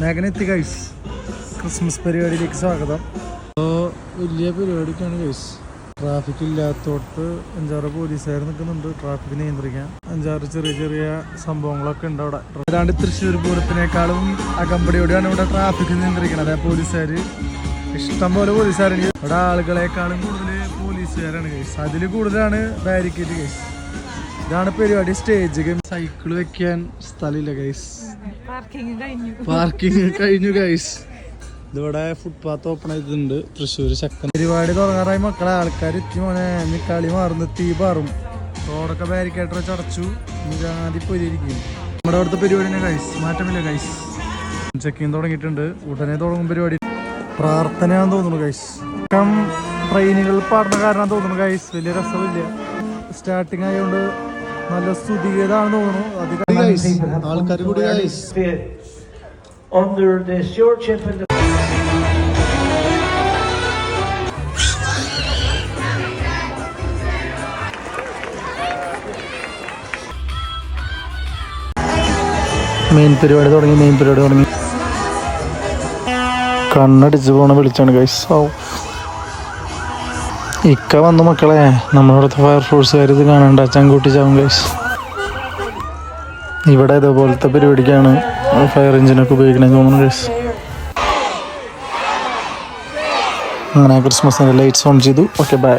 മേഘനെത്തി guys. Christmas പരിപാടിയിലേക്ക് സ്വാഗതം. അപ്പോൾ വലിയ പരിപാടിക്കാണ് ഗൈസ്. ട്രാഫിക് ഇല്ലാത്തോട്ട് 5-6 പോലീസുകാർ നിൽക്കുന്നുണ്ട് ട്രാഫിക് നിയന്ത്രിക്കാൻ. 5-6 ചെറിയ ചെറിയ സംഭവങ്ങളൊക്കെ ഉണ്ട് അവിടെ. ഏതാണ്ട് തൃശ്ശൂർ പൂരത്തിനേക്കാളും അകമ്പടിയോടെയാണ് ഇവിടെ ട്രാഫിക് നിയന്ത്രിക്കുന്നത്. പോലീസുകാർ ഇഷ്ടം പോലെ പോലീസുകാരുണ്ട്. ഇവിടെ ആളുകളെക്കാളും കൂടുതൽ പോലീസുകാരാണ് ഗൈസ്. അതിൽ കൂടുതലാണ് ബാരിക്കേഡ് ഗൈസ്. ഇതാണ് പരിപാടി. സ്റ്റേജ് സൈക്കിൾ വെക്കാൻ സ്ഥലമില്ല ഗൈസ്. പാർക്കിംഗ് കഴിഞ്ഞു ഗൈസ്. ഇതിവിടെ ഫുട്പാത്ത് ഓപ്പൺ ചെയ്തിട്ടുണ്ട്. തൃശ്ശൂർ ശക്തൻ പരിപാടി തുടങ്ങാറായി മക്കളെ. ആൾക്കാർ എത്തി മോനെ. കളി മാറുന്നു. തീ പാറും. റോഡൊക്കെ ബാരിക്കേറ്റർ വെച്ച് അടച്ചു. ആദ്യം പൊരിയിരിക്കും. നമ്മുടെ അവിടുത്തെ പരിപാടിനെ ഗൈസ് മാറ്റമില്ല ഗൈസ്. ചെക്കിങ് തുടങ്ങിയിട്ടുണ്ട്. ഉടനെ തുടങ്ങും പരിപാടി. പ്രാർത്ഥനയാണെന്ന് തോന്നുന്നു ഗൈസ്. ട്രെയിനുകൾ പാടുന്ന കാരണം തോന്നുന്നു ഗൈസ്. വലിയ രസമില്ല. സ്റ്റാർട്ടിങ് ആയതുകൊണ്ട് നല്ല സ്തുതികേതാണെന്ന് തോന്നുന്നു. ആൾക്കാർ കൂടി ഗൈസ്. മെയിൻ പരിപാടി തുടങ്ങി. കണ്ണടിച്ച് പോണ വിളിച്ചാണ് ഗൈസ്. ഇക്ക വന്നു മക്കളെ. നമ്മളവിടുത്തെ ഫയർഫോഴ്സുകാർ ഇത് കാണണ്ട ചങ്കൂട്ടി ചാവും ഗൈസ്. ഇവിടെ ഇതേപോലത്തെ പരിപാടിക്കാണ് ഫയർ എഞ്ചിനൊക്കെ ഉപയോഗിക്കണമെന്ന് തോന്നുന്നു ഗൈസ്. അങ്ങനെ ക്രിസ്മസിൻ്റെ ലൈറ്റ്സ് ഓൺ ചെയ്തു. Okay bye.